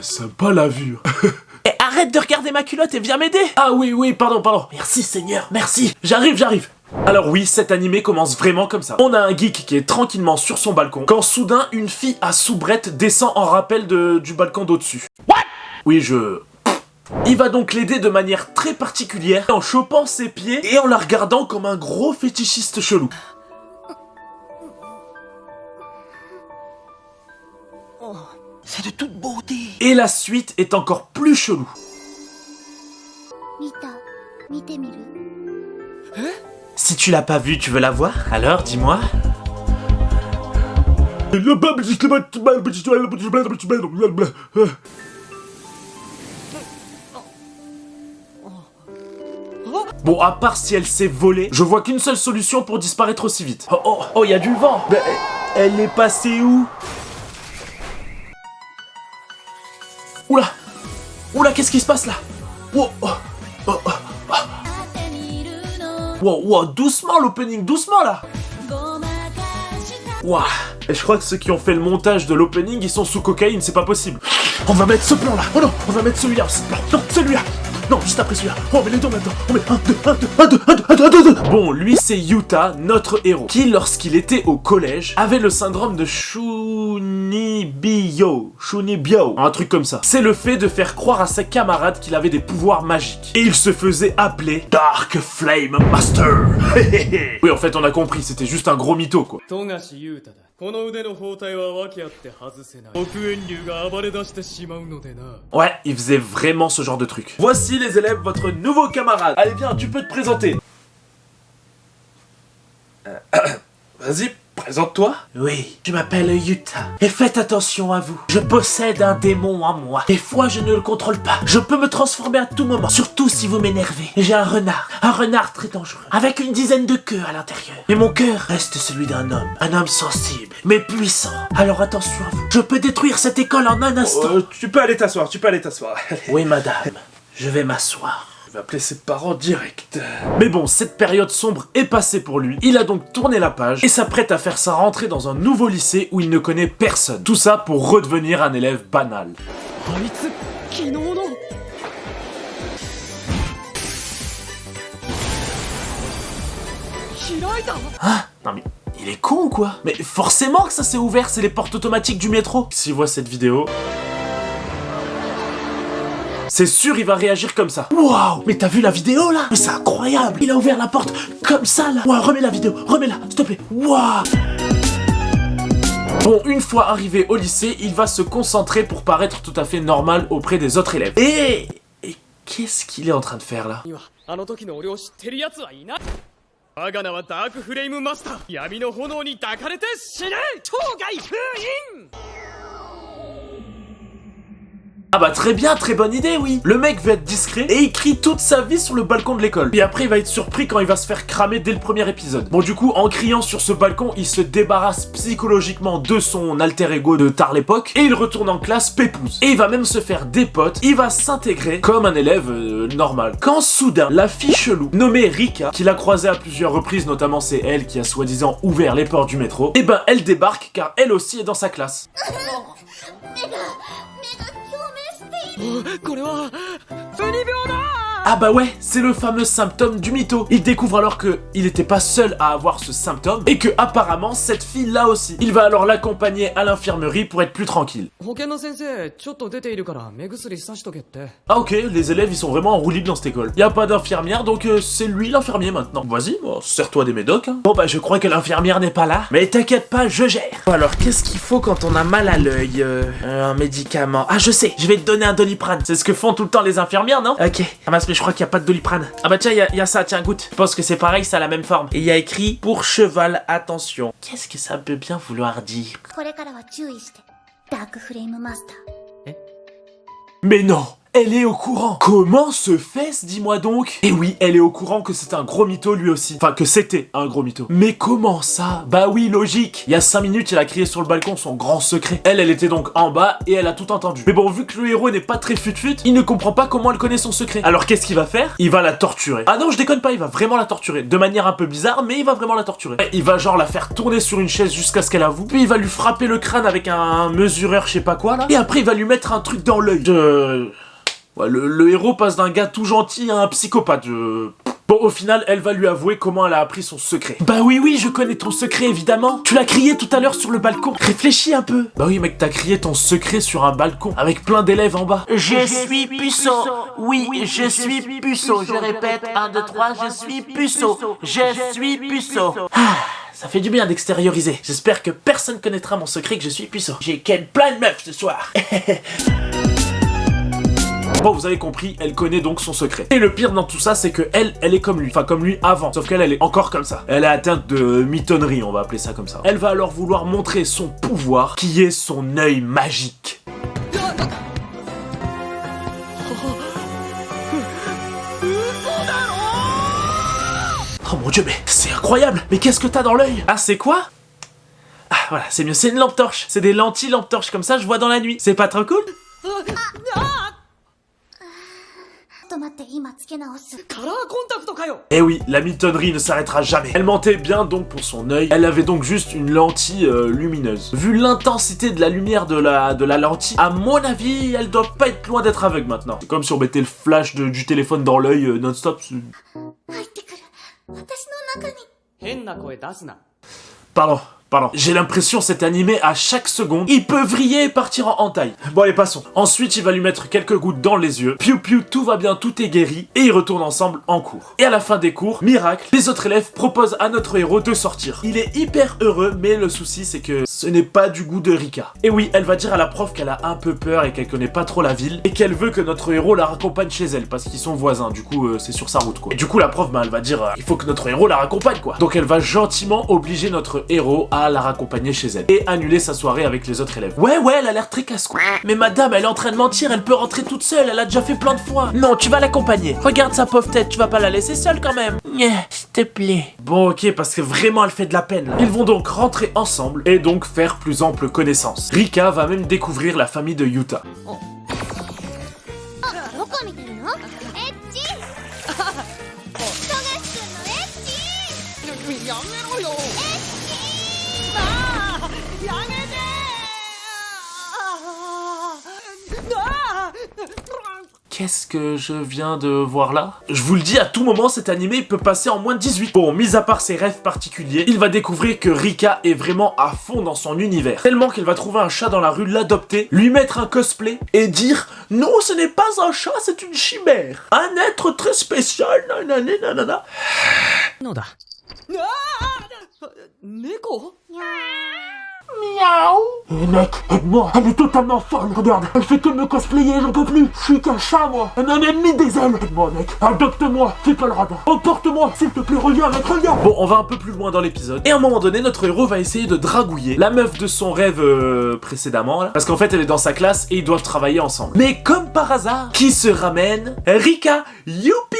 Sympa la vue. Arrête de regarder ma culotte et viens m'aider. Ah oui, pardon. Merci Seigneur, merci. J'arrive. Alors oui, cet animé commence vraiment comme ça. On a un geek qui est tranquillement sur son balcon, quand soudain, une fille à soubrette descend en rappel du balcon d'au-dessus. What? Oui, Il va donc l'aider de manière très particulière, en chopant ses pieds et en la regardant comme un gros fétichiste chelou. C'est de toute beauté. Et la suite est encore plus chelou. Si tu l'as pas vue, tu veux la voir? Alors, dis-moi. Bon, à part si elle s'est volée, je vois qu'une seule solution pour disparaître aussi vite. Oh, y a du vent. Elle est passée où? Oula, qu'est-ce qui se passe là? Wow, doucement l'opening, doucement là. Wow. Et je crois que ceux qui ont fait le montage de l'opening, ils sont sous cocaïne, c'est pas possible. On va mettre ce plan là. Oh non, on va mettre celui-là aussi. Non, celui-là. Non, juste après celui-là. On met les deux maintenant. On met 1, 2. Bon, lui c'est Yuta, notre héros, qui lorsqu'il était au collège, avait le syndrome de Shunibyo, un truc comme ça. C'est le fait de faire croire à ses camarades qu'il avait des pouvoirs magiques. Et il se faisait appeler Dark Flame Master. Oui, en fait, on a compris, c'était juste un gros mytho, quoi. Ouais, il faisait vraiment ce genre de truc. Voici les élèves, votre nouveau camarade. Allez, viens, tu peux te présenter. Vas-y, présente-toi. Oui, je m'appelle Yuta. Et faites attention à vous. Je possède un démon en moi. Des fois, je ne le contrôle pas. Je peux me transformer à tout moment. Surtout si vous m'énervez. J'ai un renard très dangereux. Avec une dizaine de queues à l'intérieur. Mais mon cœur reste celui d'un homme. Un homme sensible, mais puissant. Alors attention à vous. Je peux détruire cette école en un instant. Tu peux aller t'asseoir. Oui, madame. Je vais m'asseoir. Je vais appeler ses parents direct. Mais bon, cette période sombre est passée pour lui. Il a donc tourné la page et s'apprête à faire sa rentrée dans un nouveau lycée où il ne connaît personne. Tout ça pour redevenir un élève banal. Hein? Non mais, il est con ou quoi? Mais forcément que ça s'est ouvert, c'est les portes automatiques du métro. S'il voit cette vidéo... c'est sûr, il va réagir comme ça. Waouh, mais t'as vu la vidéo là? Mais c'est incroyable. Il a ouvert la porte comme ça là. Waouh, remets la vidéo, remets-la, s'il te plaît. Waouh. Bon, une fois arrivé au lycée, il va se concentrer pour paraître tout à fait normal auprès des autres élèves. Et qu'est-ce qu'il est en train de faire là? Ah bah très bien, très bonne idée, oui. Le mec veut être discret et il crie toute sa vie sur le balcon de l'école. Et après il va être surpris quand il va se faire cramer dès le premier épisode. Bon du coup, en criant sur ce balcon, il se débarrasse psychologiquement de son alter ego de tard l'époque et il retourne en classe pépouze. Et il va même se faire des potes, il va s'intégrer comme un élève normal. Quand soudain, la fille chelou, nommée Rika, qu'il a croisée à plusieurs reprises, notamment c'est elle qui a soi-disant ouvert les portes du métro, et ben elle débarque car elle aussi est dans sa classe. Ah bah ouais, c'est le fameux symptôme du mytho. Il découvre alors que il était pas seul à avoir ce symptôme et que apparemment cette fille là aussi. Il va alors l'accompagner à l'infirmerie pour être plus tranquille. Ah ok, les élèves ils sont vraiment en roue libre dans cette école. Y a pas d'infirmière donc c'est lui l'infirmier maintenant. Vas-y, bon, sers-toi des médocs hein. Bon bah je crois que l'infirmière n'est pas là. Mais t'inquiète pas, je gère. Alors qu'est-ce qu'il faut quand on a mal à l'œil un médicament. Ah je sais, je vais te donner un Doliprane. C'est ce que font tout le temps les infirmières, non? Ok. Ramasse, mais je crois qu'il y a pas de Doliprane. Ah bah tiens, y a ça, tiens, goûte. Je pense que c'est pareil, ça a la même forme. Et il y a écrit pour cheval, attention. Qu'est-ce que ça peut bien vouloir dire? Mais non, Elle est au courant. Comment se fait-ce, dis-moi donc? Et oui, elle est au courant que c'est un gros mytho lui aussi. Enfin, que c'était un gros mytho. Mais comment ça? Bah oui, logique. Il y a 5 minutes, elle a crié sur le balcon son grand secret. Elle était donc en bas et elle a tout entendu. Mais bon, vu que le héros n'est pas très fut-fut, il ne comprend pas comment elle connaît son secret. Alors qu'est-ce qu'il va faire? Il va la torturer. Ah non, je déconne pas, il va vraiment la torturer. De manière un peu bizarre, mais il va vraiment la torturer. Il va genre la faire tourner sur une chaise jusqu'à ce qu'elle avoue. Puis il va lui frapper le crâne avec un mesureur, je sais pas quoi là. Et après, il va lui mettre un truc dans l'œil. Ouais, le héros passe d'un gars tout gentil à un psychopathe. Bon, au final, elle va lui avouer comment elle a appris son secret. Bah oui, je connais ton secret, évidemment. Tu l'as crié tout à l'heure sur le balcon. Réfléchis un peu. Bah oui, mec, t'as crié ton secret sur un balcon, avec plein d'élèves en bas. Je suis puceau. Oui, je suis puceau. Je répète, 1, 2, 3, je suis puceau. Je suis puceau. Ça fait du bien d'extérioriser. J'espère que personne connaîtra mon secret que je suis puceau. J'ai ken plein de meufs ce soir. Bon, vous avez compris, elle connaît donc son secret. Et le pire dans tout ça, c'est que elle est comme lui. Enfin, comme lui avant. Sauf qu'elle est encore comme ça. Elle est atteinte de mitonnerie, on va appeler ça comme ça. Elle va alors vouloir montrer son pouvoir, qui est son œil magique. Oh mon dieu, mais c'est incroyable. Mais qu'est-ce que t'as dans l'œil? Ah, c'est quoi? Ah, voilà, c'est mieux, c'est une lampe torche. C'est des lentilles lampe torche, comme ça je vois dans la nuit. C'est pas trop cool? Eh oui, la mitonnerie ne s'arrêtera jamais. Elle mentait bien donc pour son œil. Elle avait donc juste une lentille lumineuse. Vu l'intensité de la lumière de la lentille, à mon avis, elle doit pas être loin d'être aveugle maintenant. C'est comme si on mettait le flash du téléphone dans l'œil non-stop. Pardon. J'ai l'impression cet animé à chaque seconde, il peut vriller et partir en entaille. Bon allez, passons. Ensuite, il va lui mettre quelques gouttes dans les yeux. Piou piou, tout va bien, tout est guéri. Et ils retournent ensemble en cours. Et à la fin des cours, miracle, les autres élèves proposent à notre héros de sortir. Il est hyper heureux, mais le souci c'est que ce n'est pas du goût de Rika. Et oui, elle va dire à la prof qu'elle a un peu peur et qu'elle connaît pas trop la ville. Et qu'elle veut que notre héros la raccompagne chez elle, parce qu'ils sont voisins. Du coup, c'est sur sa route quoi. Et du coup, la prof, elle va dire il faut que notre héros la raccompagne quoi. Donc elle va gentiment obliger notre héros à la raccompagner chez elle et annuler sa soirée avec les autres élèves. Ouais, elle a l'air très casse-cou. Mais madame, elle est en train de mentir, elle peut rentrer toute seule, elle a déjà fait plein de fois. Non, tu vas l'accompagner. Regarde sa pauvre tête, tu vas pas la laisser seule quand même. S'il te plaît. Bon, ok, parce que vraiment elle fait de la peine là. Ils vont donc rentrer ensemble et donc faire plus ample connaissance. Rika va même découvrir la famille de Yuta. Qu'est-ce que je viens de voir là? Je vous le dis, à tout moment, cet animé peut passer en moins de 18. Bon, mis à part ses rêves particuliers, il va découvrir que Rika est vraiment à fond dans son univers. Tellement qu'elle va trouver un chat dans la rue, l'adopter, lui mettre un cosplay et dire « Non, ce n'est pas un chat, c'est une chimère. Un être très spécial, nanana. » Miaou. Eh mec, aide-moi, elle est totalement folle. Regarde, elle fait que me cosplayer, j'en peux plus. Je suis qu'un chat, moi. Elle m'a même mis des ailes. Aide-moi, mec. Adopte-moi, fais pas le radin. Emporte-moi, s'il te plaît, reviens, mec, reviens. Bon, on va un peu plus loin dans l'épisode. Et à un moment donné, notre héros va essayer de dragouiller la meuf de son rêve précédemment, là. Parce qu'en fait, elle est dans sa classe et ils doivent travailler ensemble. Mais comme par hasard, qui se ramène? Rika. Youpi.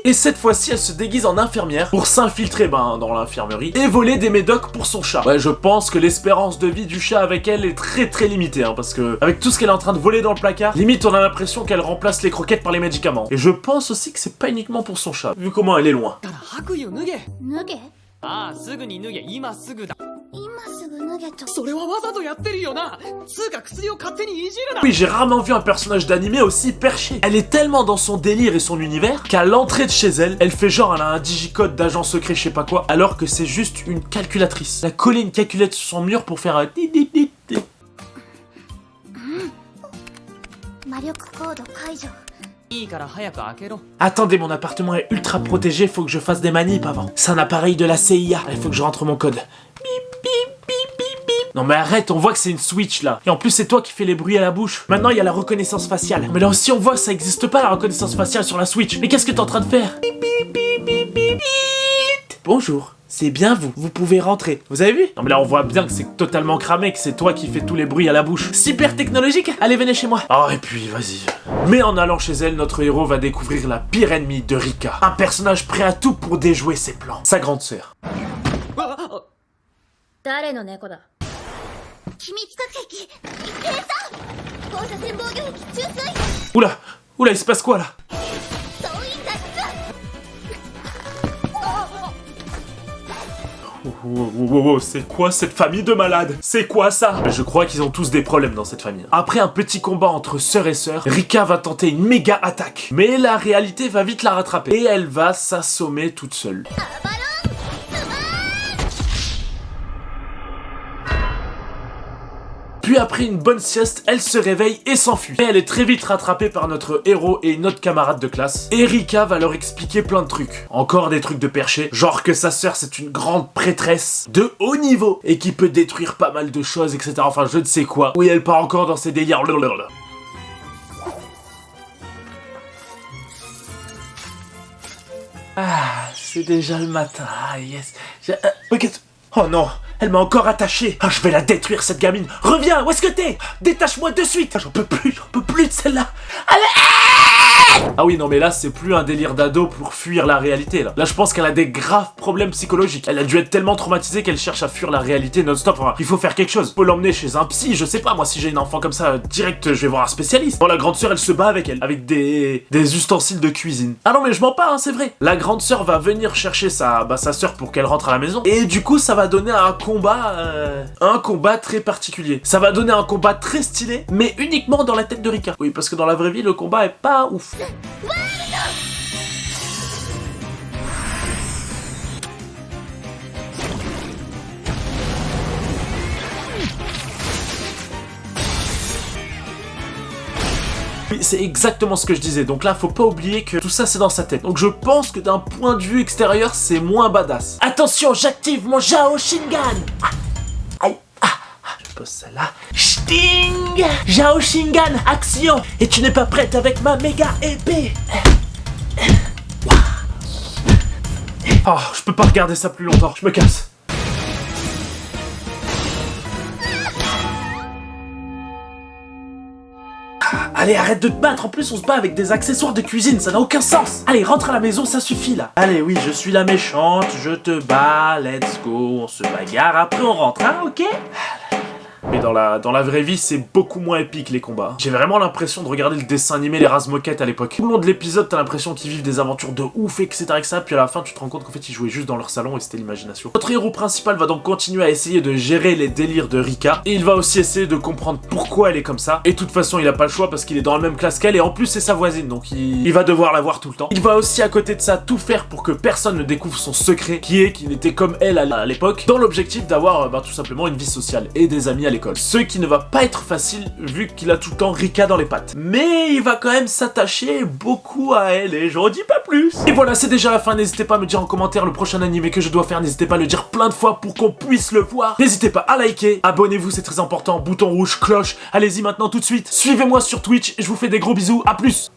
Et cette fois-ci, elle se déguise en infirmière pour s'infiltrer dans l'infirmerie et voler des médocs pour son chat. Ouais, je pense que l'espérance de vie du chat avec elle est très limitée, hein, parce que avec tout ce qu'elle est en train de voler dans le placard, limite on a l'impression qu'elle remplace les croquettes par les médicaments. Et je pense aussi que c'est pas uniquement pour son chat, vu comment elle est loin. Oui, j'ai rarement vu un personnage d'animé aussi perché. Elle est tellement dans son délire et son univers qu'à l'entrée de chez elle, elle fait genre elle a un digicode d'agent secret je sais pas quoi, alors que c'est juste une calculatrice. Elle a collé une calculette sur son mur pour faire un dit. Attendez, mon appartement est ultra protégé, faut que je fasse des manips avant. C'est un appareil de la CIA, il faut que je rentre mon code. Non mais arrête, on voit que c'est une Switch là. Et en plus c'est toi qui fais les bruits à la bouche. Maintenant il y a la reconnaissance faciale. Mais là aussi on voit que ça existe pas la reconnaissance faciale sur la Switch. Mais qu'est-ce que t'es en train de faire? Bonjour. C'est bien vous pouvez rentrer. Vous avez vu? Non mais là on voit bien que c'est totalement cramé, que c'est toi qui fais tous les bruits à la bouche. Super technologique. Allez, venez chez moi. Oh, et puis vas-y. Mais en allant chez elle, notre héros va découvrir la pire ennemie de Rika. Un personnage prêt à tout pour déjouer ses plans. Sa grande sœur. 誰の猫だ機密核兵器閉鎖放射線防御壁注水 Oula, il se passe quoi là? 総員脱出 C'est quoi cette famille de malades? C'est quoi ça? Je crois qu'ils ont tous des problèmes dans cette famille. Après un petit combat entre sœur et sœur, Rika va tenter une méga attaque. Mais la réalité va vite la rattraper. Et elle va s'assommer toute seule. Puis après une bonne sieste, elle se réveille et s'enfuit. Et elle est très vite rattrapée par notre héros et une autre camarade de classe. Et Rika va leur expliquer plein de trucs. Encore des trucs de perché, genre que sa sœur c'est une grande prêtresse de haut niveau et qui peut détruire pas mal de choses, etc. Enfin je ne sais quoi. Oui, elle part encore dans ses délires. Ah, c'est déjà le matin. Ah yes. Regarde. Oh non, elle m'a encore attaché. Ah, je vais la détruire cette gamine. Reviens, où est-ce que t'es? Détache-moi de suite. Ah, j'en peux plus de celle-là. Allez. Ah oui, non mais là c'est plus un délire d'ado pour fuir la réalité là. Là je pense qu'elle a des graves problèmes psychologiques. Elle a dû être tellement traumatisée qu'elle cherche à fuir la réalité non-stop. Enfin, il faut faire quelque chose. Faut l'emmener chez un psy, je sais pas. Moi si j'ai une enfant comme ça, direct je vais voir un spécialiste. Bon, la grande sœur elle se bat avec elle, avec des ustensiles de cuisine. Ah non mais je mens pas, hein, c'est vrai. La grande sœur va venir chercher sa sœur pour qu'elle rentre à la maison. Et du coup ça va donner un combat très particulier. Ça va donner un combat très stylé, mais uniquement dans la tête de Rika. Oui, parce que dans la vraie vie le combat est pas ouf. Oui, c'est exactement ce que je disais. Donc là, faut pas oublier que tout ça, c'est dans sa tête. Donc je pense que d'un point de vue extérieur, c'est moins badass. Attention, j'active mon Zhao Shingan. Aïe. Je pose ça là. Sting. Zhao Shingan, action. Et tu n'es pas prête avec ma méga épée. Oh, je peux pas regarder ça plus longtemps. Je me casse. Allez, arrête de te battre, en plus on se bat avec des accessoires de cuisine, ça n'a aucun sens. Allez, rentre à la maison, ça suffit là. Allez, oui, je suis la méchante, je te bats, let's go, on se bagarre, après on rentre, hein, ok? Mais dans la vraie vie, c'est beaucoup moins épique les combats. J'ai vraiment l'impression de regarder le dessin animé Les Razmoquettes à l'époque. Tout le long de l'épisode, t'as l'impression qu'ils vivent des aventures de ouf, etc. Puis à la fin, tu te rends compte qu'en fait, ils jouaient juste dans leur salon et c'était l'imagination. Notre héros principal va donc continuer à essayer de gérer les délires de Rika. Et il va aussi essayer de comprendre pourquoi elle est comme ça. Et de toute façon, il a pas le choix parce qu'il est dans la même classe qu'elle et en plus, c'est sa voisine. Donc il va devoir la voir tout le temps. Il va aussi à côté de ça tout faire pour que personne ne découvre son secret, qui est qu'il était comme elle à l'époque, dans l'objectif d'avoir tout simplement une vie sociale et des amis à l'école. Ce qui ne va pas être facile vu qu'il a tout le temps Rika dans les pattes. Mais il va quand même s'attacher beaucoup à elle et j'en dis pas plus. Et voilà, c'est déjà la fin. N'hésitez pas à me dire en commentaire le prochain animé que je dois faire. N'hésitez pas à le dire plein de fois pour qu'on puisse le voir. N'hésitez pas à liker, abonnez-vous, c'est très important. Bouton rouge, cloche. Allez-y maintenant tout de suite. Suivez-moi sur Twitch. Je vous fais des gros bisous. À plus.